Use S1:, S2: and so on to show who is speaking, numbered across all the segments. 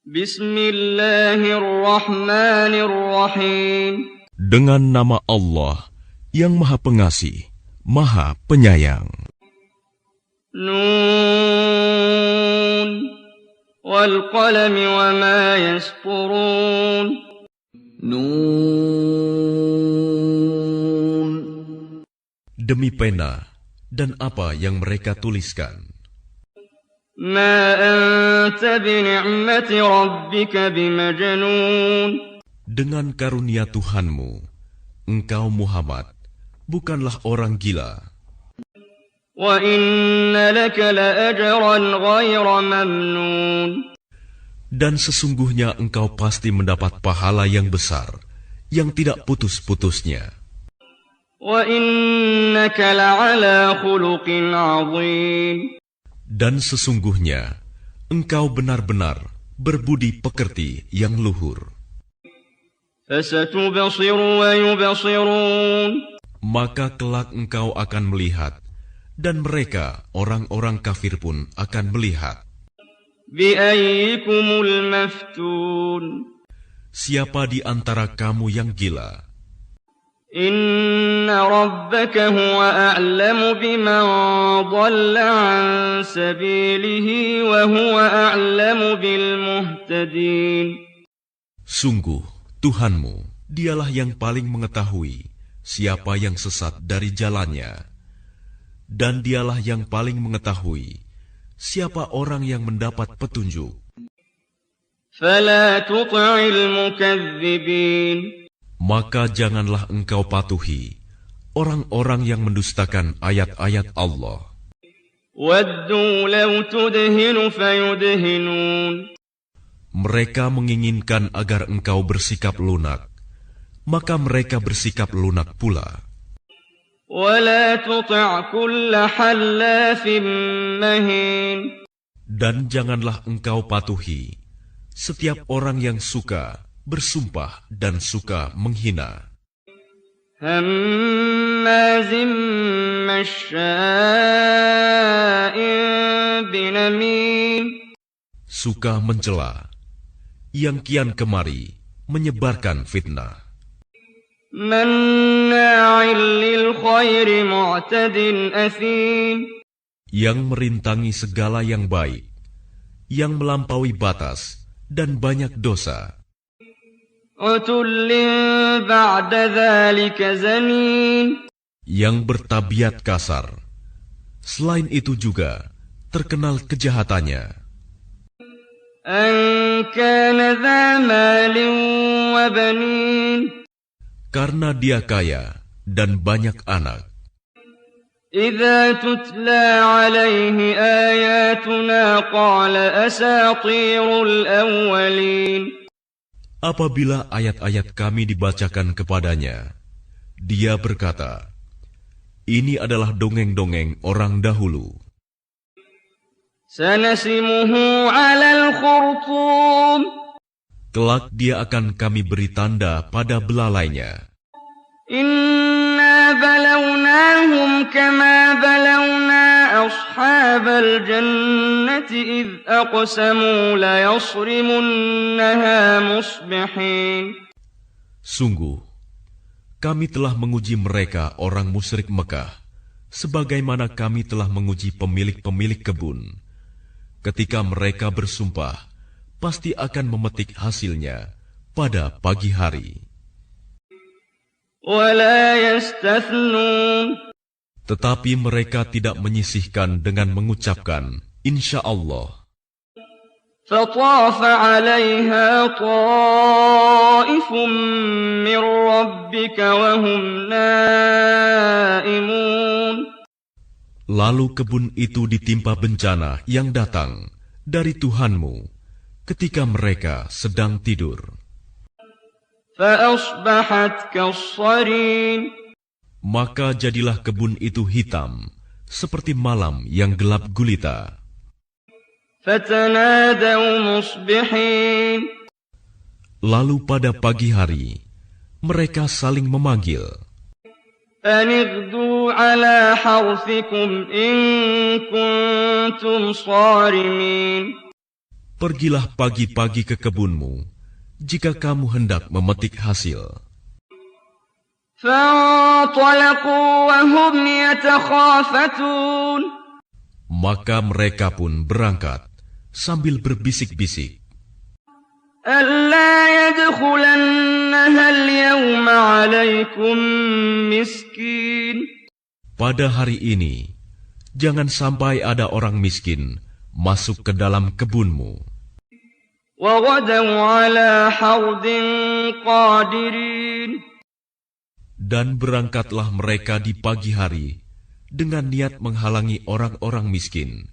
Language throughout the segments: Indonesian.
S1: Bismillahirrahmanirrahim.
S2: Dengan nama Allah yang Maha Pengasih, Maha Penyayang.
S1: Nun wal qalami wa ma yasturun.
S3: Nun.
S2: Demi pena dan apa yang mereka tuliskan.
S1: Ma anta bi ni'mati rabbika bimajnun.
S2: Dengan karunia Tuhanmu, engkau Muhammad bukanlah orang gila.
S1: Wa inna laka la ajran ghayra mamnun.
S2: Dan sesungguhnya engkau pasti mendapat pahala yang besar, yang tidak putus-putusnya.
S1: Wa innaka la'ala khuluqin 'azim.
S2: Dan sesungguhnya engkau benar-benar berbudi pekerti yang luhur.
S1: Fasatubsiru wa yubsirun.
S2: Maka kelak engkau akan melihat, dan mereka, orang-orang kafir pun akan melihat.
S1: Bi'ayyikumul maftun.
S2: Siapa di antara kamu yang gila?
S1: Inna rabbaka huwa a'lamu biman dhalla 'an sabilihi wa huwa a'lamu bil muhtadin.
S2: Sungguh, Tuhanmu, dialah yang paling mengetahui siapa yang sesat dari jalannya. Dan dialah yang paling mengetahui siapa orang yang mendapat petunjuk.
S1: Fala tuti'il mukadzibin.
S2: Maka janganlah engkau patuhi orang-orang yang mendustakan ayat-ayat Allah.
S1: Waddu law tudhinu fayudhinun.
S2: Mereka menginginkan agar engkau bersikap lunak, maka mereka bersikap lunak pula.
S1: Wala tuti' kulla hallafin mahin.
S2: Dan janganlah engkau patuhi setiap orang yang suka bersumpah dan suka menghina.
S1: Hammazim masya'in binamin.
S2: Suka mencela, yang kian kemari menyebarkan fitnah.
S1: Manna'il lil khairi mu'tadin athim.
S2: Yang merintangi segala yang baik, yang melampaui batas dan banyak dosa.
S1: Utullin ba'da dzalika zanin.
S2: Yang bertabiat kasar. Selain itu juga terkenal kejahatannya.
S1: An kana dza malin wa banin.
S2: Karena dia kaya dan banyak anak.
S1: Idza tutla 'alaihi ayatuna qala asatirul awwalin.
S2: Apabila ayat-ayat kami dibacakan kepadanya, dia berkata, ini adalah dongeng-dongeng orang dahulu.
S1: Sanasimuhu 'alal khurtum.
S2: Kelak dia akan kami beri tanda pada belalainya.
S1: Inna balawnahum kama balawna ashabal jannati idh aqsamu la yasrimunnaha musbihin.
S2: Sungguh, kami telah menguji mereka orang musyrik Mekah, sebagaimana kami telah menguji pemilik-pemilik kebun. Ketika mereka bersumpah, pasti akan memetik hasilnya pada pagi hari.
S1: Wala yastathnun.
S2: Tetapi mereka tidak menyisihkan dengan mengucapkan insya Allah.
S1: فطاف عليها طائف من ربك وهم نائمون.
S2: Lalu kebun itu ditimpa bencana yang datang dari Tuhanmu ketika mereka sedang tidur.
S1: فأصبحت كالصريم.
S2: Maka jadilah kebun itu hitam seperti malam yang gelap gulita.
S1: فتنادوا مصبحين.
S2: Lalu pada pagi hari mereka saling memanggil,
S1: أن اغدوا على حرثكم إن كنتم صارمين.
S2: Pergilah pagi-pagi ke kebunmu, jika kamu hendak memetik hasil.
S1: فانطلقوا وهم يتخافتون
S2: Maka mereka pun berangkat sambil berbisik-bisik.
S1: ألا يدخلنها اليوم عليكم مسكين
S2: Pada hari ini, jangan sampai ada orang miskin masuk ke dalam kebunmu.
S1: وغدوا على حرد قادرين
S2: Dan berangkatlah mereka di pagi hari dengan niat menghalangi orang-orang miskin,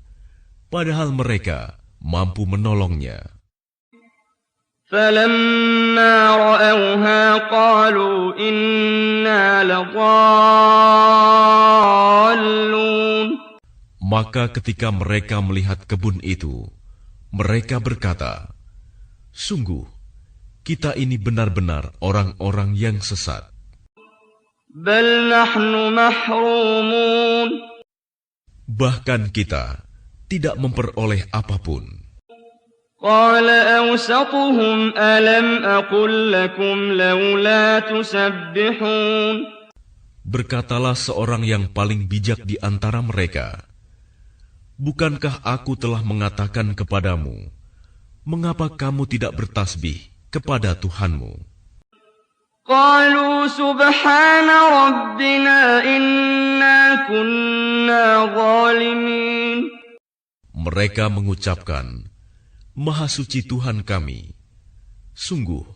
S2: padahal mereka mampu menolongnya.
S1: فلما رأوها قالوا إنا لضالون
S2: Maka ketika mereka melihat kebun itu, mereka berkata, "Sungguh, kita ini benar-benar orang-orang yang sesat.
S1: بل نحن محرومون
S2: Bahkan kita tidak memperoleh apapun."
S1: قال أوسطهم ألم أقل لكم لولا تسبحون
S2: Berkatalah seorang yang paling bijak di antara mereka, "Bukankah aku telah mengatakan kepadamu, mengapa kamu tidak bertasbih kepada Tuhanmu?"
S1: قالوا سبحان ربنا إنا كنا ظالمين
S2: Mereka mengucapkan, "Maha suci Tuhan kami. Sungguh,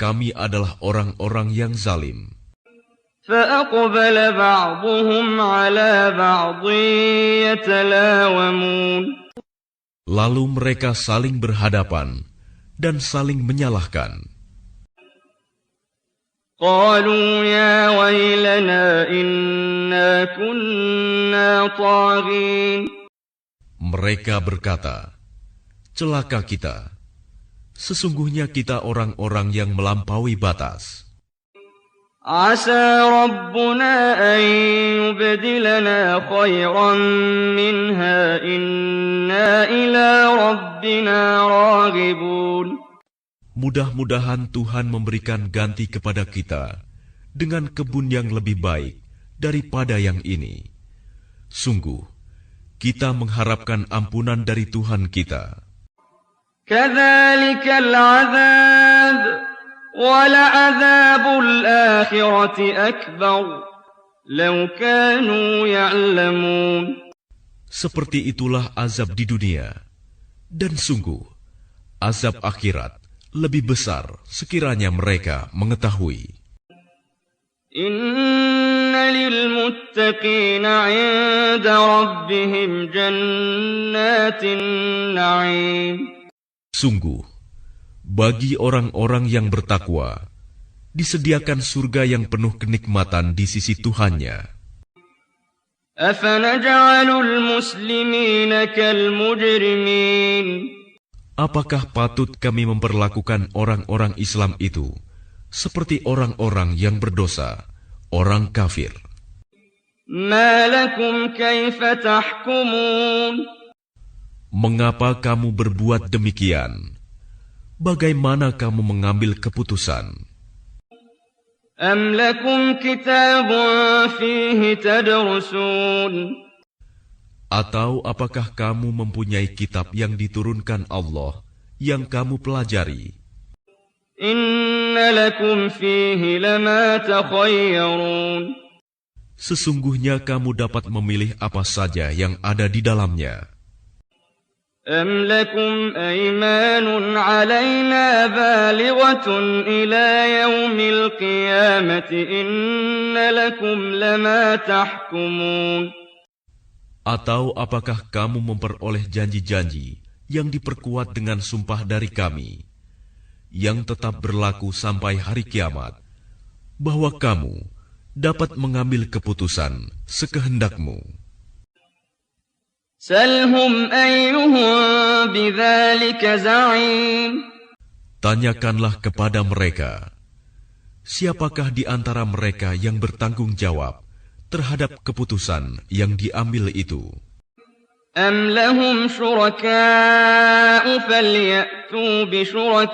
S2: kami adalah orang-orang yang zalim."
S1: فأقبل بعضهم على بعض يتلاومون
S2: Lalu mereka saling berhadapan dan saling menyalahkan.
S1: قالوا يا ويلنا إنا كنا طاغين
S2: Mereka berkata, "Celaka kita. Sesungguhnya kita orang-orang yang melampaui batas.
S1: عسى ربنا أن يبدلنا خيرا منها إنا إلى ربنا راغبون
S2: Mudah-mudahan Tuhan memberikan ganti kepada kita dengan kebun yang lebih baik daripada yang ini. Sungguh, kita mengharapkan ampunan dari Tuhan kita."
S1: كذلك العذاب ولعذاب الآخرة أكبر لو كانوا يعلمون
S2: Seperti itulah azab di dunia, dan sungguh, azab akhirat lebih besar sekiranya mereka mengetahui.
S1: إن للمتقين عند ربهم جنات النعيم
S2: Sungguh, bagi orang-orang yang bertakwa, disediakan surga yang penuh kenikmatan di sisi Tuhannya.
S1: أفنجعل المسلمين كالمجرمين
S2: Apakah patut kami memperlakukan orang-orang Islam itu seperti orang-orang yang berdosa, orang kafir?
S1: ما لكم كيف تحكمون
S2: Mengapa kamu berbuat demikian? Bagaimana kamu mengambil keputusan?
S1: أم لكم كتاب فيه تدرسون
S2: Atau apakah kamu mempunyai kitab yang diturunkan Allah yang kamu pelajari?
S1: إن لكم فيه لما تخيرون
S2: Sesungguhnya kamu dapat memilih apa saja yang ada di dalamnya.
S1: أم لكم أيمان علينا بالغة إلى يوم القيامة إن لكم لما تحكمون
S2: Atau apakah kamu memperoleh janji-janji yang diperkuat dengan sumpah dari kami, yang tetap berlaku sampai hari kiamat, bahwa kamu dapat mengambil keputusan sekehendakmu?
S1: سلهم أيهم بذلك زعيم
S2: Tanyakanlah kepada mereka, siapakah di antara mereka yang bertanggung jawab terhadap keputusan yang diambil itu?
S1: أَمْ لَهُمْ شُرَكَاءُ فَلْيَأْتُوا بِشُرَكَائِهِمْ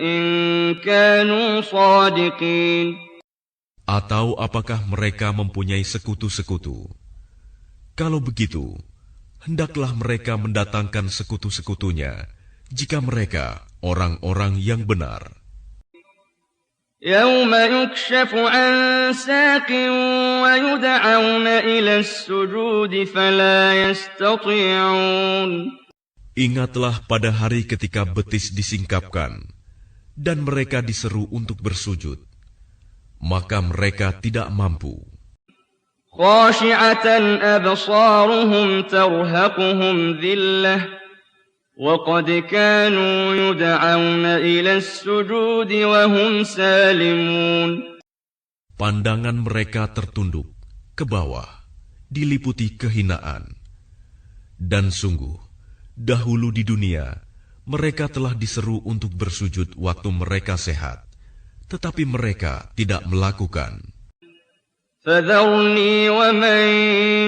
S1: إِنْ كَانُوا صَادِقِينَ.
S2: Atau apakah mereka mempunyai sekutu-sekutu? Kalau begitu, hendaklah mereka mendatangkan sekutu-sekutunya, jika mereka orang-orang yang benar.
S1: يَوْمَ يُكْشَفُ عَنْ سَاقٍ وَيُدْعَوْنَ إِلَى السُّجُودِ فَلَا يَسْتَطِيعُونَ.
S2: Ingatlah pada hari ketika betis disingkapkan, dan mereka diseru untuk bersujud, maka mereka tidak mampu.
S1: خَاشِعَةً أَبْصَارُهُمْ تَرْهَقُهُمْ ذِلَّةٌ وَقَدْ كَانُوا يُدْعَوْنَ إِلَى السُّجُودِ وَهُمْ سَالِمُونَ.
S2: Pandangan mereka tertunduk ke bawah, diliputi kehinaan. Dan sungguh, dahulu di dunia, mereka telah diseru untuk bersujud waktu mereka sehat, tetapi mereka tidak melakukan.
S1: فَذَرْنِي وَمَنْ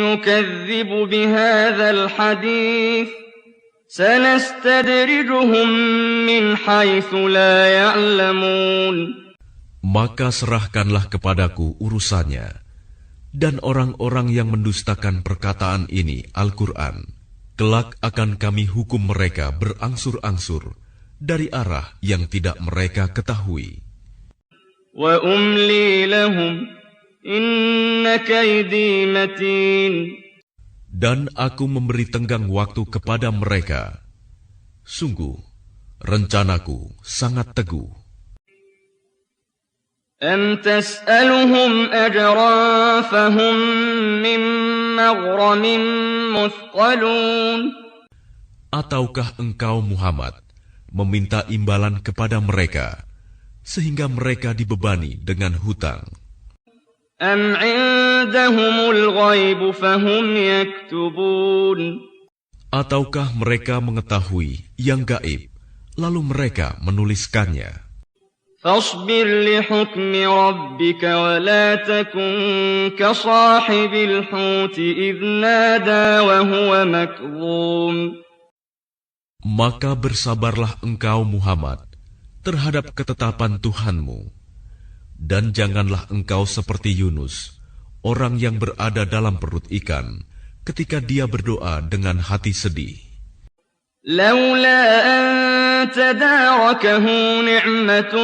S1: يُكَذِّبُ بِهَذَا الْحَدِيثِ سَنَسْتَدْرِجُهُمْ مِنْ حَيْثُ لَا يَعْلَمُونَ.
S2: Maka serahkanlah kepadaku urusannya, dan orang-orang yang mendustakan perkataan ini, Al-Quran, kelak akan kami hukum mereka berangsur-angsur dari arah yang tidak mereka ketahui.
S1: وَأُمْلِي لَهُمْ إِنَّ كَيْدِي مَتِينٌ.
S2: Dan aku memberi tenggang waktu kepada mereka. Sungguh, rencanaku sangat teguh.
S1: أَمْ تَسْأَلُهُمْ أَجْرًا فَهُمْ مِنْ مَغْرَمٍ مُثْقَلُونَ.
S2: Ataukah engkau, Muhammad, meminta imbalan kepada mereka, sehingga mereka dibebani dengan hutang?
S1: أَمْ عِندَهُمُ الْغَيْبُ فَهُمْ يَكْتُبُونَ.
S2: Ataukah mereka mengetahui yang gaib, lalu mereka menuliskannya?
S1: فَاصْبِرْ لِحُكْمِ رَبِّكَ وَلَا تَكُنْ كَصَاحِبِ الْحُوتِ إِذْ نَادَى وَهُوَ مَكْظُومٌ.
S2: Maka bersabarlah engkau, Muhammad, terhadap ketetapan Tuhanmu. Dan janganlah engkau seperti Yunus, orang yang berada dalam perut ikan, ketika dia berdoa dengan hati sedih.
S1: لَوْلَا أَن تَدَارَكَهُ نِعْمَةٌ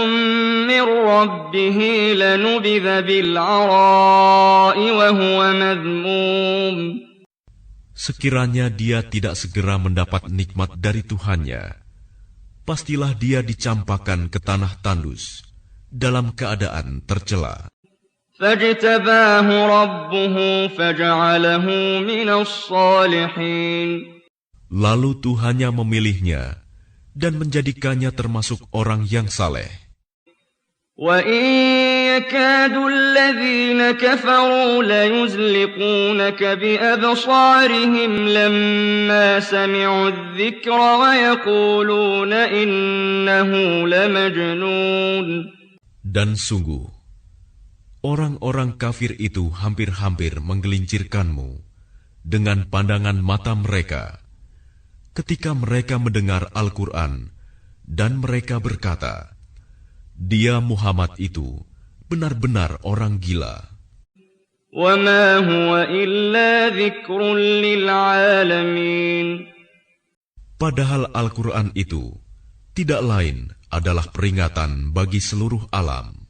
S1: مِّن رَّبِّهِ لَنُبِذَ بِالْعَرَاءِ وَهُوَ مَذْمُومٌ.
S2: Sekiranya dia tidak segera mendapat nikmat dari Tuhannya, pastilah dia dicampakkan ke tanah tandus dalam keadaan tercela.
S1: فَاجْتَبَاهُ رَبُّهُ فَجَعَلَهُ مِنَ الصَّالِحِينَ.
S2: Lalu Tuhannya memilihnya dan menjadikannya termasuk orang yang saleh.
S1: وَإِنْ يَكَادُ الَّذِينَ كَفَرُوا لَيُزْلِقُونَكَ بِأَبْصَارِهِمْ لَمَّا سَمِعُوا الذِّكْرَ وَيَقُولُونَ إِنَّهُ لَمَجْنُونٌ.
S2: Dan sungguh, orang-orang kafir itu hampir-hampir menggelincirkanmu dengan pandangan mata mereka ketika mereka mendengar Al-Quran, dan mereka berkata, dia Muhammad itu benar-benar orang gila.
S1: وَمَا هُوَ إِلَّا ذِكْرٌ لِلْعَالَمِينَ.
S2: Padahal Al-Quran itu tidak lain adalah peringatan bagi seluruh alam.